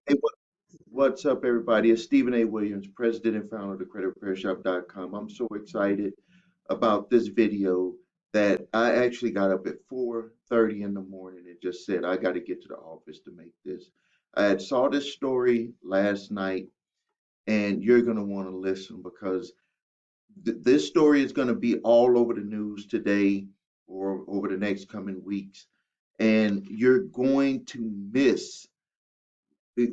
Hey, what's up, everybody? It's Stephen A. Williams, president and founder of the creditrepairshop.com. I'm so excited about this video that I actually got up at 4:30 in the morning and just said, I got to get to the office to make this. I had saw this story last night, and you're going to want to listen because this story is going to be all over the news today or over the next coming weeks. And you're going to miss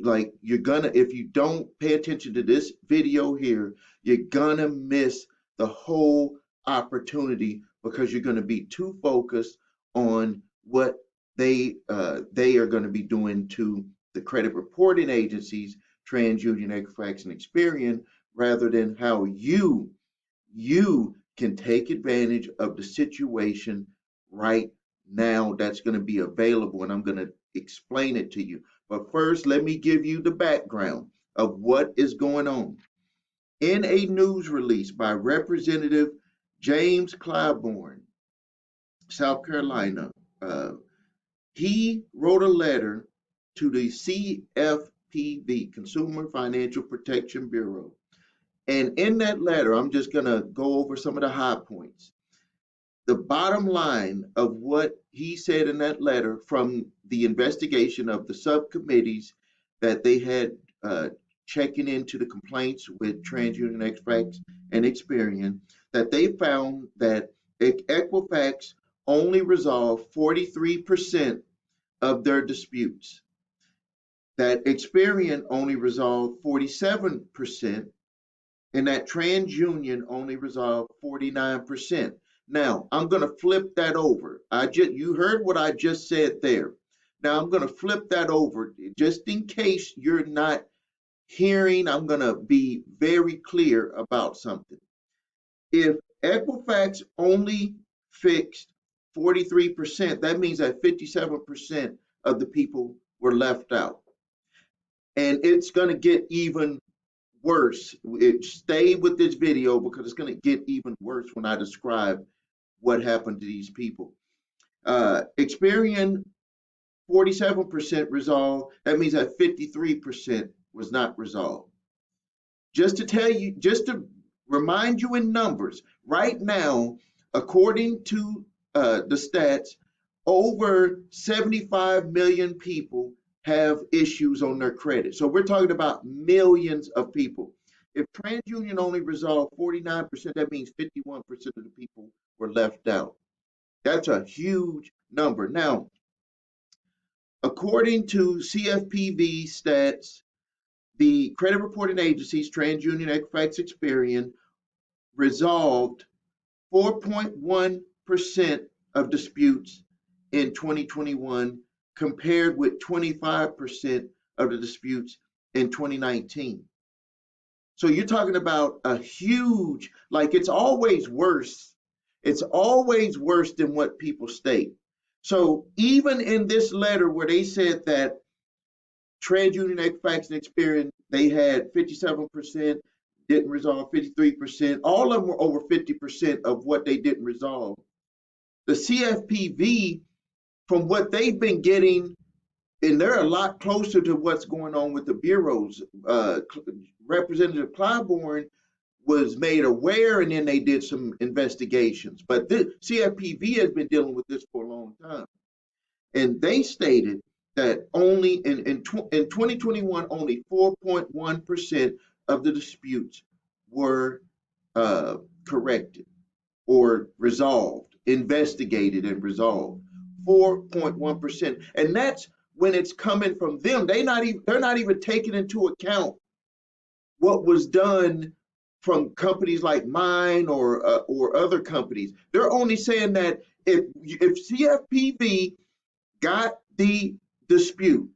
like you're gonna if you don't pay attention to this video here, you're gonna miss the whole opportunity because you're gonna be too focused on what they are going to be doing to the credit reporting agencies, TransUnion, Equifax, and Experian, rather than how you can take advantage of the situation right now that's going to be available, and I'm going to explain it to you. But first, let me give you the background of what is going on. In a news release by Representative James Clybourn, South Carolina, he wrote a letter to the CFPB, Consumer Financial Protection Bureau. And in that letter, I'm just going to go over some of the high points. The bottom line of what he said in that letter from the investigation of the subcommittees that they had checking into the complaints with TransUnion, Equifax, and Experian, that they found that Equifax only resolved 43% of their disputes, that Experian only resolved 47%, and that TransUnion only resolved 49%. Now, I'm going to flip that over. You heard what I just said there. Now, I'm going to flip that over just in case you're not hearing. I'm going to be very clear about something. If Equifax only fixed 43%, that means that 57% of the people were left out. And it's going to get even worse. Stay with this video because it's going to get even worse when I describe what happened to these people. Experian 47% resolved. That means that 53% was not resolved. Just to tell you, just to remind you in numbers, right now, according to the stats, over 75 million people have issues on their credit. So we're talking about millions of people. If TransUnion only resolved 49%, that means 51% of the people were left out. That's a huge number. Now, according to CFPB stats, the credit reporting agencies, TransUnion, Equifax, Experian, resolved 4.1% of disputes in 2021 compared with 25% of the disputes in 2019. So you're talking about a huge, like it's always worse. It's always worse than what people state. So even in this letter where they said that TransUnion, Equifax, and Experian, they had 57%, didn't resolve 53%. All of them were over 50% of what they didn't resolve. The CFPB, from what they've been getting, and they're a lot closer to what's going on with the bureaus. Representative Claybourn was made aware, and then they did some investigations. But the CFPB has been dealing with this for a long time. And they stated that only in 2021, only 4.1% of the disputes were corrected or resolved, investigated and resolved. 4.1%, and that's when it's coming from them. They're not even taking into account what was done from companies like mine or other companies. They're only saying that if CFPB got the dispute,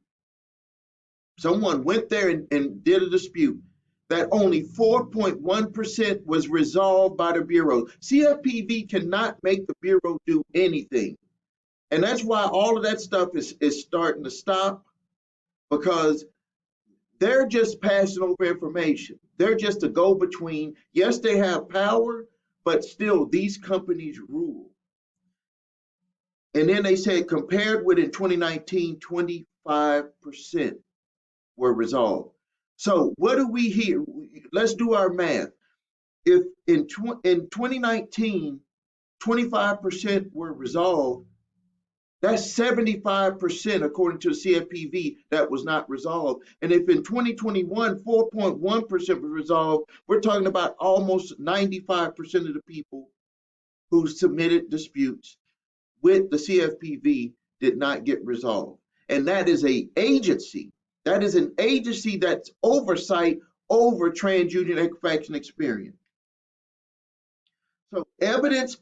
someone went there and did a dispute, that only 4.1% was resolved by the Bureau. CFPB cannot make the Bureau do anything. And that's why all of that stuff is starting to stop, because they're just passing over information. They're just a go-between. Yes, they have power, but still these companies rule. And then they said compared with in 2019, 25% were resolved. So what do we hear? Let's do our math. If in 2019, 25% were resolved, that's 75% according to CFPB that was not resolved. And if in 2021, 4.1% was resolved, we're talking about almost 95% of the people who submitted disputes with the CFPB did not get resolved. And that is an agency. That is an agency that's oversight over TransUnion Equifax and Experian. So evidence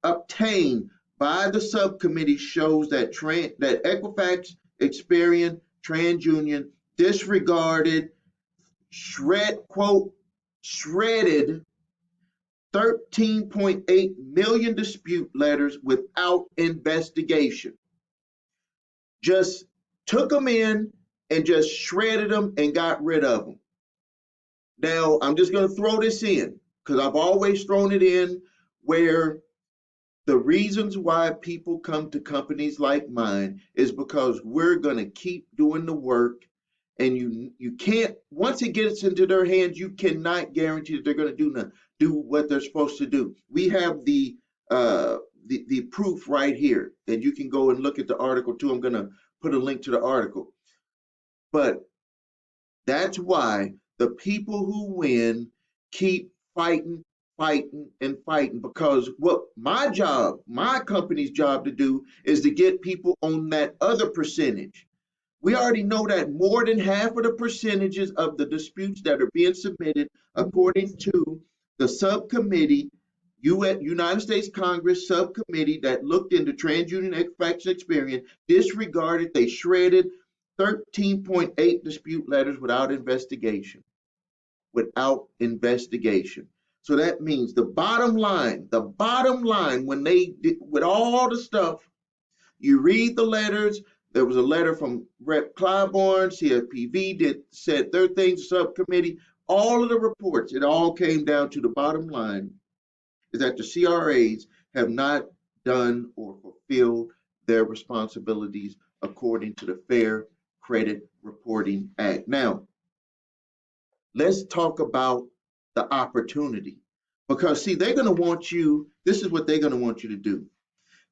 obtained by the subcommittee shows that Equifax, Experian, TransUnion disregarded, shredded 13.8 million dispute letters without investigation. Just took them in and just shredded them and got rid of them. Now, I'm just going to throw this in because I've always thrown it in where the reasons why people come to companies like mine is because we're going to keep doing the work, and you can't, once it gets into their hands, you cannot guarantee that they're going to do what they're supposed to do. We have the proof right here, and you can go and look at the article too. I'm going to put a link to the article. But that's why the people who win keep fighting, because what my job, my company's job to do is to get people on that other percentage. We already know that more than half of the percentages of the disputes that are being submitted, according to the subcommittee, United States Congress subcommittee that looked into TransUnion Equifax Experian, disregarded, they shredded 13.8 dispute letters without investigation. Without investigation. So that means the bottom line, when they did, with all the stuff, you read the letters. There was a letter from Rep. Claybourn, CFPB said their things, subcommittee, all of the reports, it all came down to the bottom line is that the CRAs have not done or fulfilled their responsibilities according to the Fair Credit Reporting Act. Now, let's talk about the opportunity, because see, they're going to want you, this is what they're going to want you to do.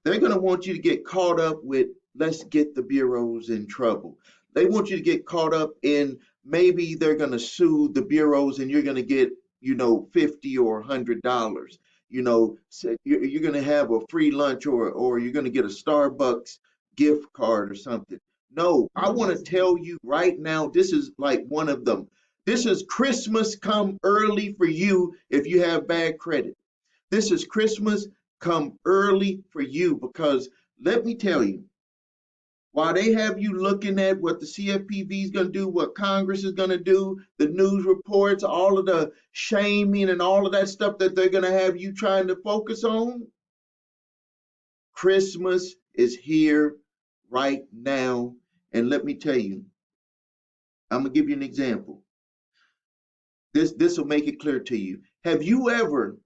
They're going to want you to get caught up with, let's get the bureaus in trouble. They want you to get caught up in, maybe they're going to sue the bureaus and you're going to get, $50 or $100. You're going to have a free lunch, or you're going to get a Starbucks gift card or something. No, I want to tell you right now, this is like one of them. This is Christmas come early for you if you have bad credit. This is Christmas come early for you, because let me tell you, while they have you looking at what the CFPB is going to do, what Congress is going to do, the news reports, all of the shaming and all of that stuff that they're going to have you trying to focus on, Christmas is here right now. And let me tell you, I'm going to give you an example. This will make it clear to you. Have you ever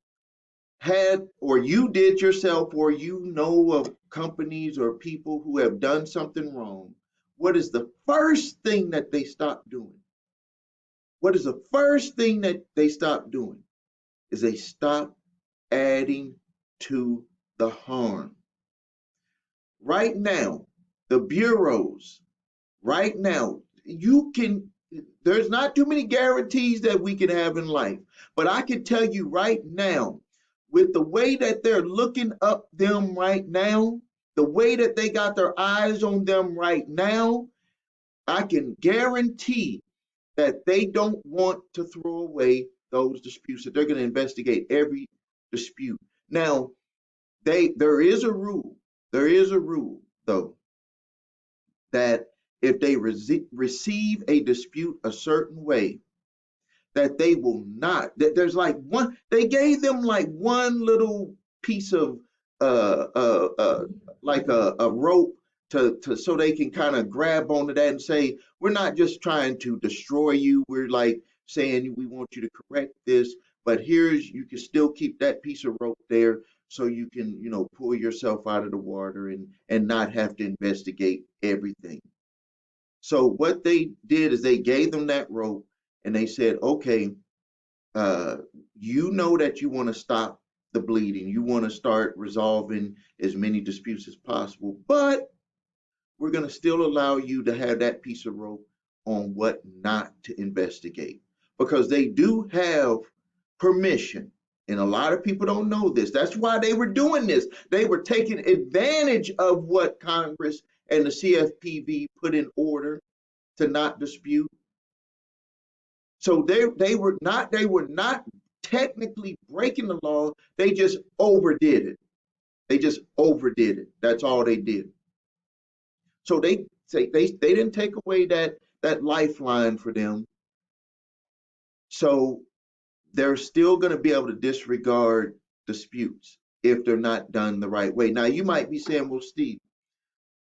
had, or you did yourself, or of companies or people who have done something wrong? What is the first thing that they stop doing? What is the first thing that they stop doing? Is they stop adding to the harm. Right now, the bureaus, right now, there's not too many guarantees that we can have in life, but I can tell you right now, with the way that they're looking up them right now, the way that they got their eyes on them right now, I can guarantee that they don't want to throw away those disputes, that they're going to investigate every dispute. Now, there is a rule though, that if they receive a dispute a certain way, that they will not, that there's they gave them like one little piece of like a rope to so they can kind of grab onto that and say, we're not just trying to destroy you, we're like saying we want you to correct this, but you can still keep that piece of rope there so you can pull yourself out of the water and not have to investigate everything. So what they did is they gave them that rope and they said, okay, uh, you know that you want to stop the bleeding. You want to start resolving as many disputes as possible, but we're going to still allow you to have that piece of rope on what not to investigate because they do have permission. And a lot of people don't know this. That's why they were doing this. They were taking advantage of what Congress and the CFPB put in order to not dispute. So they were not technically breaking the law. They just overdid it. They just overdid it. That's all they did. So they say they didn't take away that lifeline for them. So they're still going to be able to disregard disputes if they're not done the right way. Now you might be saying, well, Steve,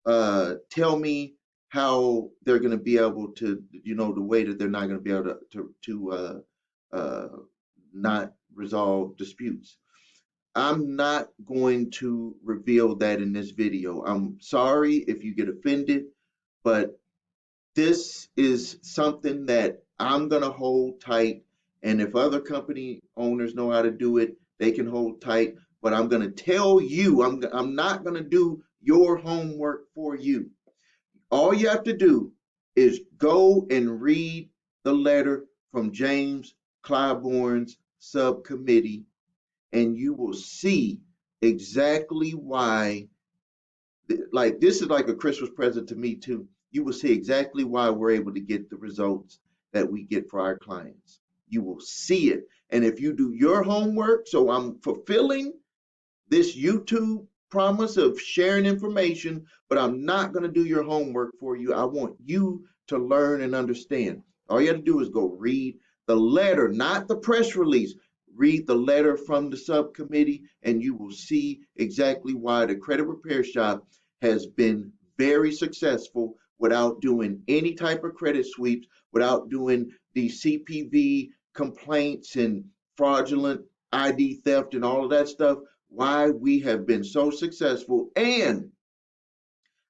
tell me how they're going to be able to, the way that they're not going to be able to not resolve disputes. I'm not going to reveal that in this video. I'm sorry if you get offended, but this is something that I'm going to hold tight. And if other company owners know how to do it, they can hold tight. But I'm going to tell you, I'm not going to do your homework for you. All you have to do is go and read the letter from James Clybourn's subcommittee, and you will see exactly why. Like, this is like a Christmas present to me too. You will see exactly why we're able to get the results that we get for our clients. You will see it. And if you do your homework, so I'm fulfilling this YouTube promise of sharing information, but I'm not going to do your homework for you. I want you to learn and understand. All you have to do is go read the letter, not the press release. Read the letter from the subcommittee, and you will see exactly why the credit repair shop has been very successful without doing any type of credit sweeps, without doing the CPV complaints and fraudulent ID theft and all of that stuff, why we have been so successful. And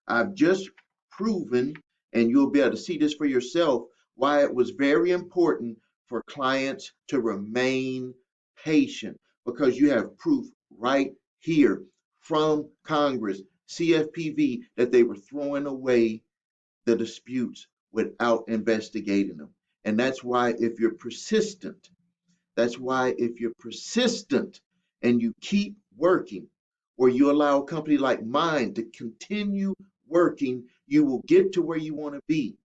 I've just proven, and you'll be able to see this for yourself, why it was very important for clients to remain patient, because you have proof right here from Congress, CFPB, that they were throwing away the disputes without investigating them. And that's why if you're persistent, and you keep working, or you allow a company like mine to continue working, you will get to where you want to be.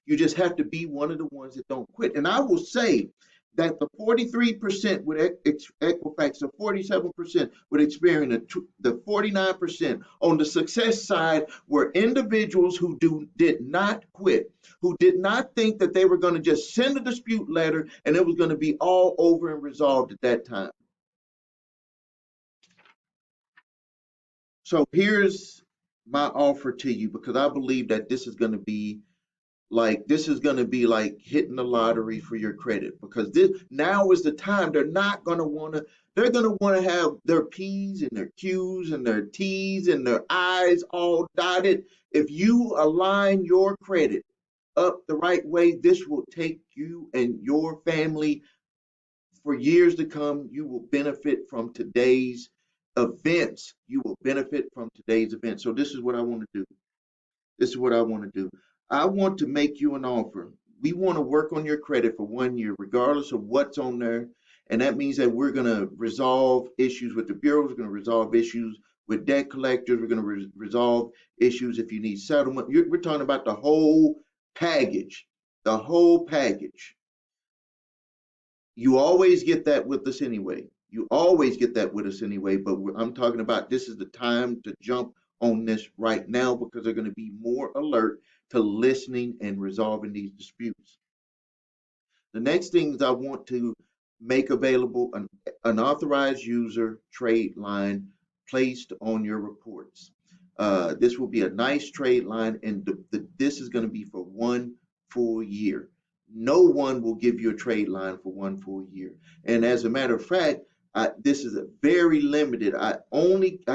You just have to be one of the ones that don't quit. And I will say that the 43% with Equifax, the 47% with Experian, the 49% on the success side were individuals who did not quit, who did not think that they were going to just send a dispute letter and it was going to be all over and resolved at that time. So here's my offer to you, because I believe that this is going to be like hitting the lottery for your credit, because this now is the time. They're going to want to have their P's and their Q's and their T's and their I's all dotted. If you align your credit up the right way, this will take you and your family for years to come. You will benefit from today's events. So this is what I want to do. I want to make you an offer. We want to work on your credit for 1 year, regardless of what's on there. And that means that we're going to resolve issues with the bureaus. We're going to resolve issues with debt collectors. We're going to resolve issues if you need settlement. We're talking about the whole package. The whole package. You always get that with us anyway. But I'm talking about, this is the time to jump on this right now, because they're going to be more alert to listening and resolving these disputes. The next thing is I want to make available an authorized user trade line placed on your reports. This will be a nice trade line, and this is going to be for 1 full year. No one will give you a trade line for 1 full year. And as a matter of fact, this is a very limited. I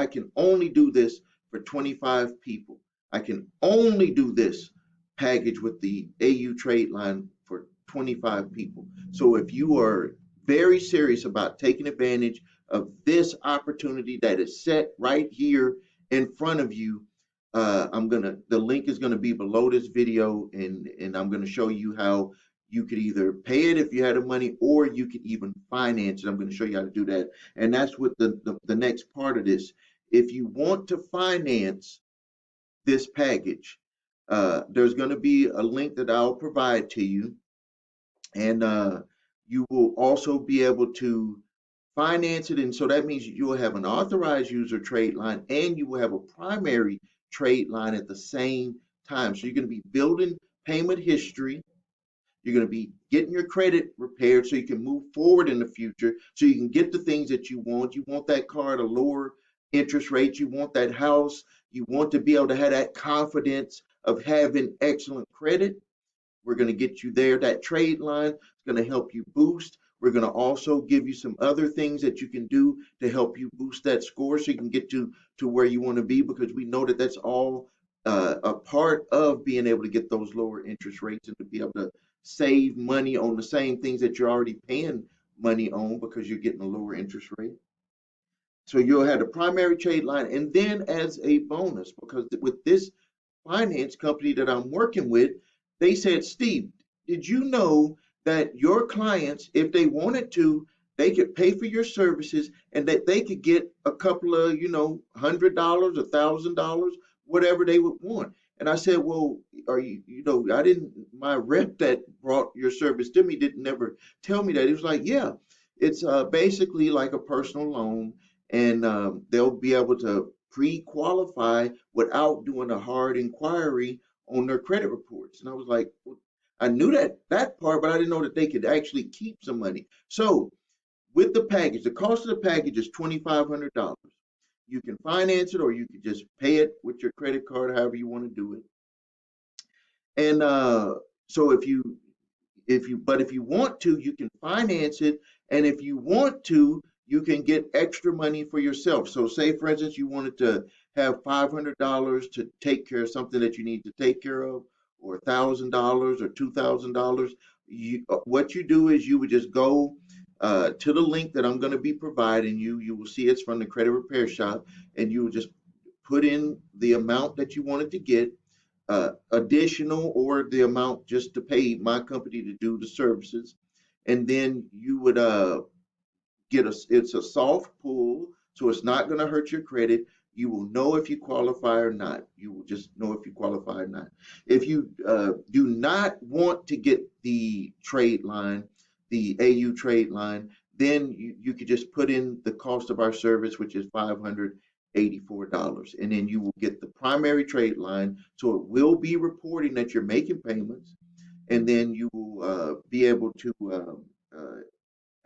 can only do this for 25 people. I can only do this package with the AU trade line for 25 people. So if you are very serious about taking advantage of this opportunity that is set right here in front of you, the link is gonna be below this video, and I'm gonna show you how you could either pay it if you had the money, or you could even finance it. I'm gonna show you how to do that. And that's what the next part of this. If you want to finance this package, there's going to be a link that I'll provide to you, and you will also be able to finance it. And so that means you will have an authorized user trade line, and you will have a primary trade line at the same time. So you're going to be building payment history. You're going to be getting your credit repaired so you can move forward in the future, so you can get the things that you want. You want that car to lower interest rates. You want that house. You want to be able to have that confidence of having excellent credit. We're going to get you there. That trade line is going to help you boost. We're going to also give you some other things that you can do to help you boost that score so you can get to where you want to be, because we know that that's all a part of being able to get those lower interest rates and to be able to save money on the same things that you're already paying money on because you're getting a lower interest rate. So you'll have the primary trade line, and then as a bonus, because with this finance company that I'm working with, they said, Steve, did you know that your clients, if they wanted to, they could pay for your services and that they could get a couple of, $100, $1,000, whatever they would want. And I said, well, are I didn't, my rep that brought your service to me didn't never tell me that. He was like, yeah, it's basically like a personal loan, and they'll be able to pre-qualify without doing a hard inquiry on their credit reports. And I was like, well, I knew that part, but I didn't know that they could actually keep some money. So with the package, the cost of the package is $2,500. You can finance it, or you can just pay it with your credit card, however you want to do it. And so if you want to, you can finance it, and if you want to, you can get extra money for yourself. So say, for instance, you wanted to have $500 to take care of something that you need to take care of, or $1,000 or $2,000. What you do is you would just go to the link that I'm going to be providing you. You will see it's from the Credit Repair Shop, and you will just put in the amount that you wanted to get, additional, or the amount just to pay my company to do the services. And then you would it's a soft pull, so it's not going to hurt your credit. You will know if you qualify or not. You will just know if you qualify or not. If you do not want to get the trade line, the AU trade line, then you could just put in the cost of our service, which is $584. And then you will get the primary trade line. So it will be reporting that you're making payments. And then you will be able to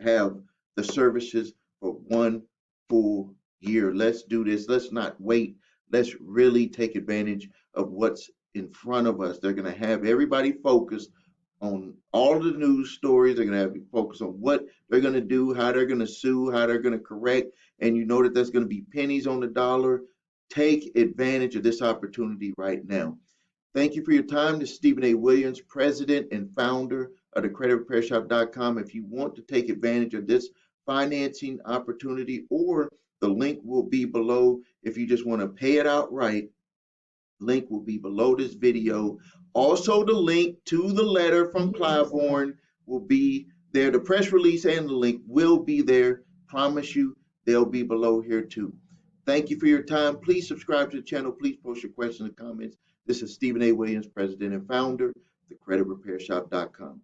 have the services for 1 full year. Let's do this. Let's not wait. Let's really take advantage of what's in front of us. They're going to have everybody focused on all the news stories. They're going to have you focus on what they're going to do, how they're going to sue, how they're going to correct. And you know that there's going to be pennies on the dollar. Take advantage of this opportunity right now. Thank you for your time. This is Stephen A. Williams, president and founder of the creditrepairshop.com. If you want to take advantage of this financing opportunity, or the link will be below. If you just want to pay it outright, link will be below this video. Also, the link to the letter from Claybourn will be there. The press release and the link will be there. Promise you, they'll be below here too. Thank you for your time. Please subscribe to the channel. Please post your questions and comments. This is Stephen A. Williams, president and founder of the creditrepairshop.com.